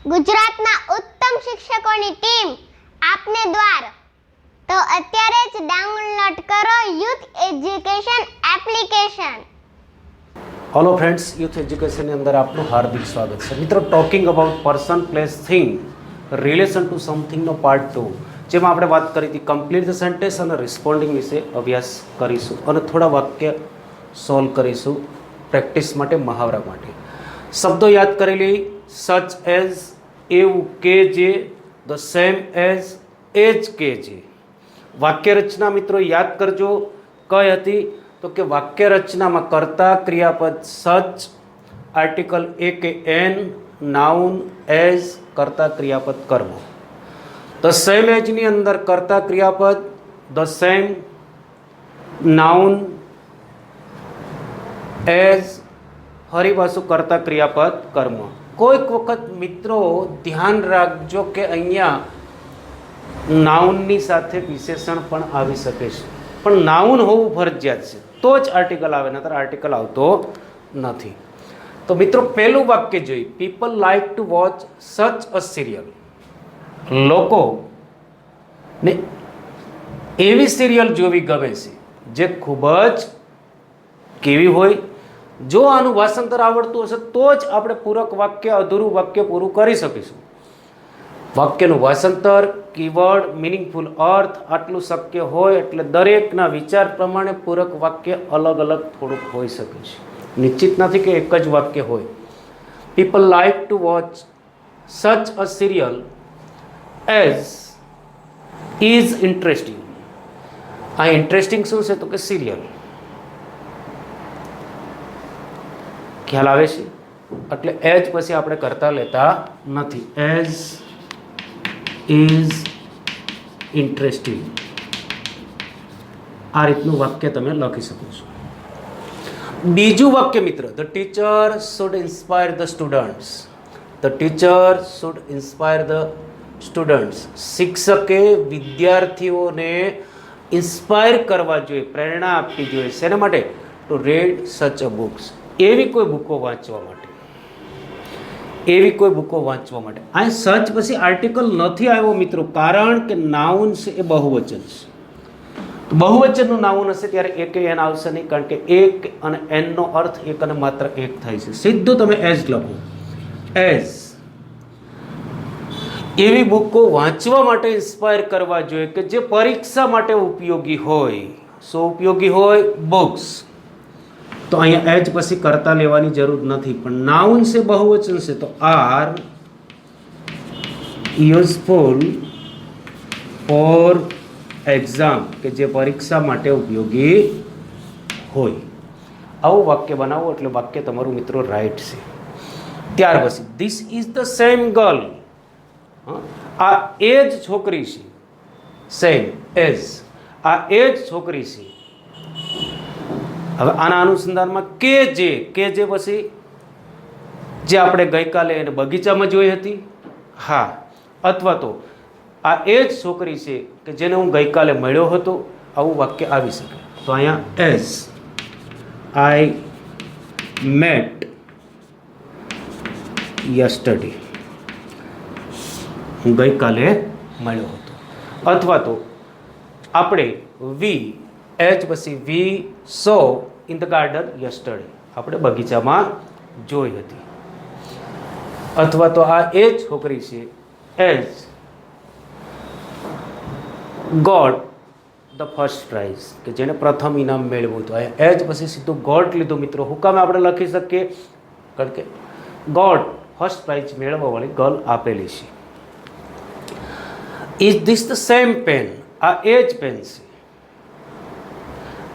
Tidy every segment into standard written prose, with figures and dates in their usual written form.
ગુજરાતના ઉત્તમ શિક્ષકોની ટીમ આપને દ્વાર. તો અત્યારે જ ડાઉનલોડ કરો youth education application. Hello friends, youth education ની અંદર આપનું હાર્દિક સ્વાગત છે. મિત્રો, talking about person place thing relation to something નો પાર્ટ 2, જેમાં આપણે વાત કરી હતી કમ્પ્લીટ ધ સેન્ટેન્સ અને રિસ્પોન્ડિંગ વિશે અભ્યાસ કરીશું અને થોડા વાક્ય સોલ્વ કરીશું પ્રેક્ટિસ માટે, મહાવરા માટે. શબ્દો યાદ કરેલી સચ એઝ, એવું કે જે, ધ સેમ એઝ, એજ કે જે. વાક્ય રચના મિત્રો યાદ કરજો કઈ હતી તો કે વાક્ય રચનામાં કર્તા ક્રિયાપદ સચ, આર્ટિકલ એ કે એન, નાઉન એઝ, કર્તા ક્રિયાપદ કર્મ. ધ સેમ એજની અંદર કર્તા ક્રિયાપદ ધ સેમ, નાઉન એઝ, ફરી પાછું કર્તા ક્રિયાપદ કર્મ. કોઈક વખત મિત્રો ધ્યાન રાખજો કે અહીંયા નાઉનની સાથે વિશેષણ પણ આવી શકે છે, પણ નાઉન હોવું ફરજિયાત છે તો જ આર્ટિકલ આવે, નહીતર આર્ટિકલ આવતો નથી. તો મિત્રો પહેલું વાક્ય જોઈ, people like to watch such a serial. લોકો ને એવી સિરિયલ જોવી ગમે છે જે ખૂબ જ કેવી હોય. જો આનું ભાષાંતર આવડતું હશે તો જ આપણે પૂરક વાક્ય, અધૂરું વાક્ય પૂરું કરી શકીશું. વાક્યનું ભાષાંતર, કીવર્ડ, મિનિંગફુલ અર્થ આટલું શક્ય હોય એટલે દરેકના વિચાર પ્રમાણે પૂરક વાક્ય અલગ અલગ થોડુંક હોઈ શકે છે. નિશ્ચિત નથી કે એક જ વાક્ય હોય. People like to watch such a serial as is interesting. આ ઇન્ટરેસ્ટિંગ શું છે તો કે સિરિયલ. ખ્યાલ આવે છે? એટલે એજ પછી આપણે કરતા લેતા નથી. As is interesting. આ રીતનું વાક્ય તમે લખી શકો છો. બીજું વાક્ય મિત્ર, the teacher should inspire the students. The teacher should inspire the students. શિક્ષકે વિદ્યાર્થીઓને ઇન્સ્પાયર કરવા જોઈએ, પ્રેરણા આપવી જોઈએ. શેના માટે? ટુ રીડ સચ અ બુક્સ. એવી કોઈ બુકો વાંચવા માટે, એવી કોઈ બુકો વાંચવા માટે. આ સચ પછી આર્ટિકલ નથી આવ્યો મિત્રો, કારણ કે નાઉન છે એ બહુવચન છે. બહુવચનનું નાઉન હશે ત્યારે એક એન આવશે નહીં, કારણ કે એક અને એનનો અર્થ એક અને માત્ર એક થાય છે. સીધું તમે એઝ લખો. એઝ એવી બુકો વાંચવા માટે ઇન્સ્પાયર કરવા જોઈએ કે જે પરીક્ષા માટે ઉપયોગી હોય. શું ઉપયોગી હોય? બુક્સ. તો અહીંયા એજ પછી કરતા લેવાની જરૂર નથી, પણ નાઉન છે, બહુવચન છે, તો આર યુઝફુલ ફોર એક્ઝામ, કે જે પરીક્ષા માટે ઉપયોગી હોય. આવું વાક્ય બનાવો એટલે વાક્ય તમારું મિત્રો રાઈટ છે. ત્યાર પછી this is the same girl. આ એ જ છોકરી છે. સેમ એઝ, આ એ જ છોકરી છે. હવે આના અનુસંધાનમાં કે જે પછી જે આપણે ગઈકાલે એને બગીચામાં જોઈ હતી, હા, અથવા તો આ એ જ છોકરી છે કે જેને હું ગઈકાલે મળ્યો હતો, આવું વાક્ય આવી શકે. તો અહીંયા એઝ આઈ મેટ યસ્ટરડે, હું ગઈકાલે મળ્યો હતો. અથવા તો આપણે વી, એચ પછી we saw in the garden yesterday, આપણે બગીચામાં જોઈ હતી. અથવા તો આ એ જ છોકરી છે as got the first prize, કે જેને પ્રથમ ઇનામ મેળવ્યું હતું. એજ પછી સીધું ગોટ લીધું મિત્રો. હું કામ આપણે લખી શકીએ? કારણ કે ગોટ ફર્સ્ટ પ્રાઇઝ મેળવવાવાળી ગર્લ આપેલી છે. Is this the same pen? આ એ જ પેન છે,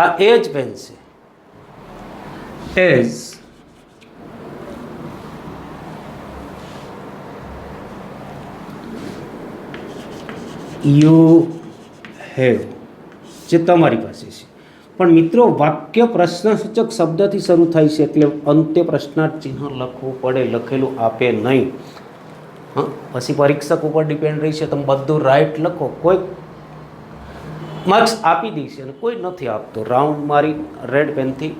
આ એ જ પેન છે. એઝ યુ હેવ, જે તમારી પાસે છે. પણ મિત્રો વાક્ય પ્રશ્નસૂચક શબ્દથી શરૂ થાય છે એટલે અંતે પ્રશ્નાર્થ ચિહ્ન લખવું પડે, લખેલું આપે નહીં. પછી પરીક્ષક ઉપર ડિપેન્ડ રહી છે. તમે બધું રાઈટ લખો, કોઈ માર્ક્સ આપી દઈશે અને કોઈ નથી આપતો. રાઉન્ડ મારી રેડ પેનથી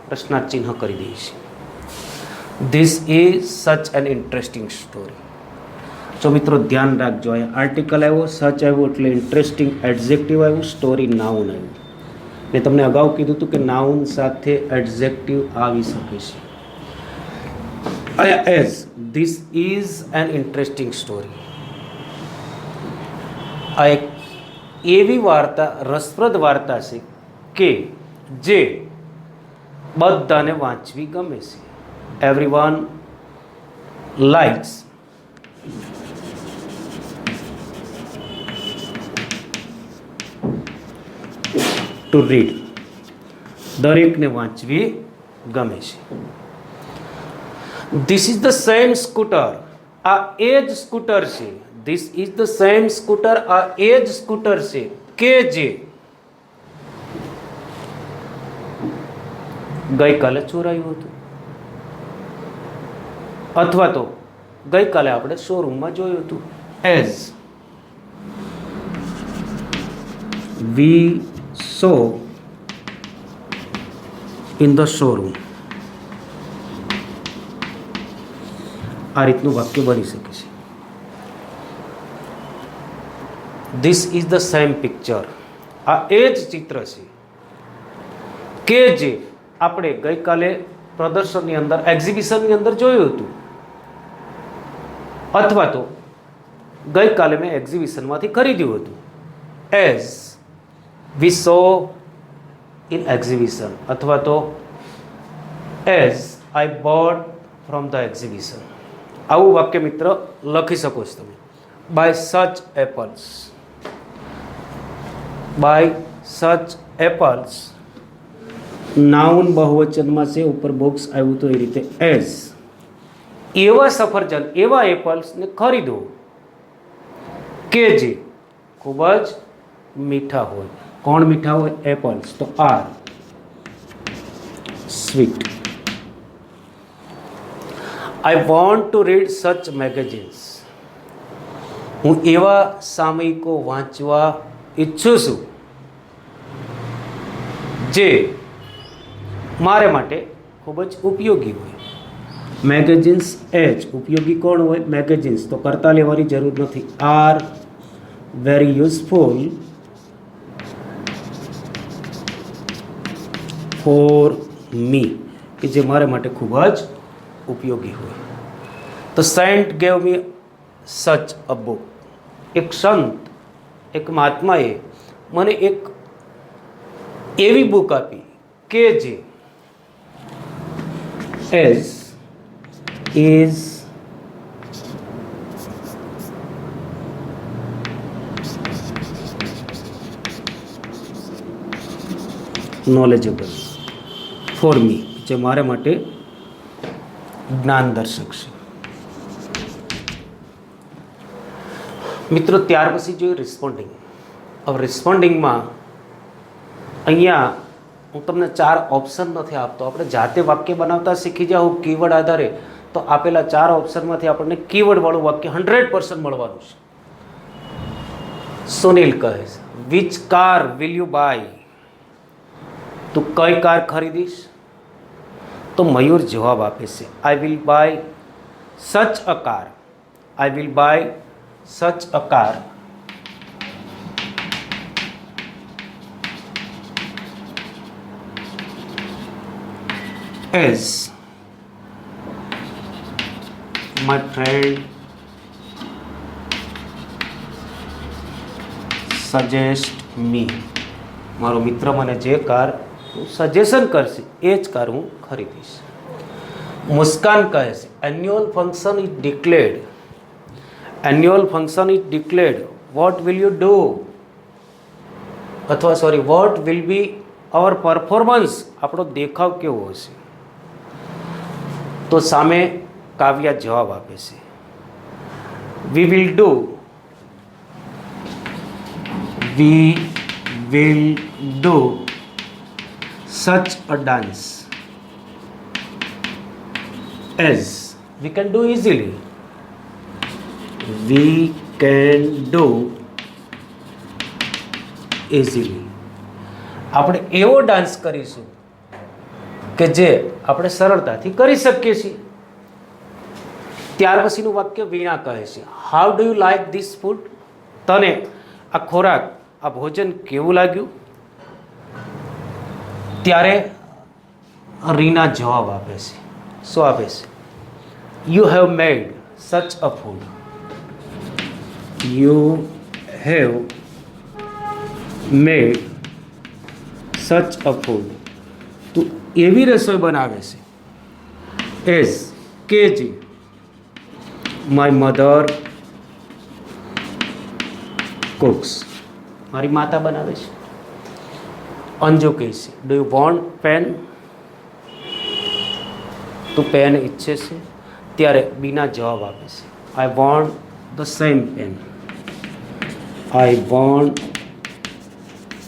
પ્રશ્નાર્થ ચિહ્ન કરી દઈશ. ધીસ ઇઝ સચ એન ઇન્ટરેસ્ટિંગ સ્ટોરી. તો મિત્રો ધ્યાન રાખજો, અહીંયા આર્ટિકલ આવ્યો, સચ આવ્યું એટલે ઇન્ટરેસ્ટિંગ એડજેક્ટિવ આવ્યું, સ્ટોરી નાઉન આવ્યું. મેં તમને અગાઉ કીધું હતું કે નાઉન સાથે એડજેક્ટિવ આવી શકે છે. અહીંયા as this is an interesting story. આ એક એવી વાર્તા, રસપ્રદ વાર્તા છે કે જે બધાને વાંચવી ગમે છે. Everyone likes to read. દરેકને વાંચવી ગમે છે. This is the same scooter. આ એ જ સ્કૂટર છે. This is the same scooter. આ એ જ સ્કૂટર છે કે જે ગઈકાલે ચોરાયું હતું, અથવા તો ગઈકાલે આપણે શોરૂમમાં જોયું હતું. As we saw in the showroom. આ રીતનું વાક્ય બની શકે છે. This is the same picture. આ એ જ ચિત્ર છે કે જે આપણે ગઈકાલે પ્રદર્શનની અંદર, એક્ઝિબિશનની અંદર જોયું હતું, અથવા તો ગઈકાલે મેં એક્ઝિબિશનમાંથી ખરીદ્યું હતું. As we saw in exhibition, અથવા તો as I bought from the exhibition. આવું વાક્ય મિત્ર લખી શકો છો તમે. Buy such apples. Buy such apples noun બહુવચનમાં છે, ઉપર બોક્સ આવ્યું તો એ રીતે. એઝ એવા સફરજન, એવા એપલ્સને ખરીદો કે જે ખૂબ જ મીઠા હોય. કોણ મીઠા હોય? એપલ્સ. તો are sweet. I want to read such magazines. હું એવા સામયિકો વાંચવા ઈચ્છું છું જે મારે માટે ખૂબ જ ઉપયોગી હોય. મેગેઝિન્સ એચ ઉપયોગી કોણ હોય? મેગેઝિન્સ. તો કરતા લેવાની જરૂર નથી. Are very useful for me, કે જે મારે માટે ખૂબ જ ઉપયોગી હોય. તો સેન્ટ ગેવ મી સચ અ બુક. એક સંત, એક મહાત્માએ મને એક એવી બુક આપી કે જે as is knowledgeable for me, જે મારે માટે જ્ઞાનદર્શક છે. મિત્રો ત્યાર પછી જોઈએ રિસ્પોન્ડિંગ. હવે રિસ્પોન્ડિંગમાં અહીંયા હું તમને 4 ઓપ્શન નથી આપતો. આપણે જાતે વાક્ય બનાવતા શીખી જાઓ કીવર્ડ આધારે, તો આપેલા 4 ઓપ્શનમાંથી આપણને કીવર્ડવાળું વાક્ય 100% મળવાનું છે. સુનિલ કહે છે, which car will you buy? તું કઈ કાર ખરીદીશ? તો મયુર જવાબ આપે છે, આઈ will buy such a car. I will buy such a car. As my friend suggest me. મારો મિત્ર મને જે કાર સજેશન કરશે એ જ કાર હું ખરીદીશ. મુસ્કાન કહે છે, annual function is declared. Annual function is declared. What will you do? અથવા sorry, what will be our performance? આપણો દેખાવ કેવો હશે? તો સામે કાવ્યા જવાબ આપે છે, we will do. We will do such a dance as we can do easily. We can do easily. આપણે એવો ડાન્સ કરીશું કે જે આપણે સરળતાથી કરી શકીએ છીએ. ત્યાર પછીનું વાક્ય વીણા કહે છે how do you like this food, તને આ ખોરાક આ ભોજન કેવું લાગ્યું? ત્યારે રીના જવાબ આપે છે. શું આપે છે? You have made such a food. You have made such a food. તું એવી રસોઈ બનાવે છે. એઝ કે જે માય મધર કુક્સ, મારી માતા બનાવે છે. અંજુ કહે છે ડુ યુ વોન્ટ પેન, તું પેન ઈચ્છે છે? ત્યારે બીના જવાબ આપે છે I want the same pen. I want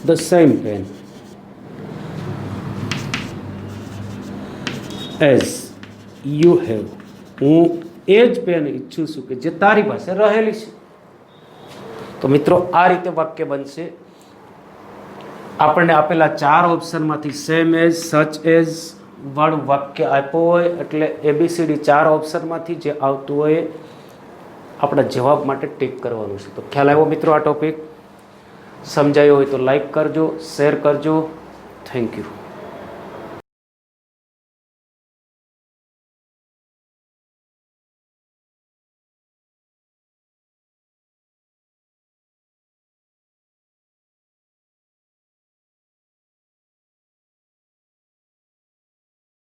the same pen as you have, હું એ જ પેન ઈચ્છું છું કે જે તારી પાસે રહેલી છે. તો મિત્રો આ રીતે વાક્ય બનશે. આપણને આપેલા 4 ઓપ્શનમાંથી સેમ એઝ, સચ એઝ વાળું વાક્ય આપ્યું હોય એટલે ABCD 4 ઓપ્શનમાંથી જે આવતું હોય આપણા જવાબ માટે ટીક કરવાનું છે. તો ખ્યાલ આવ્યો મિત્રો? આ ટોપિક સમજાયો હોય તો લાઈક કરજો, શેર કરજો. Thank you.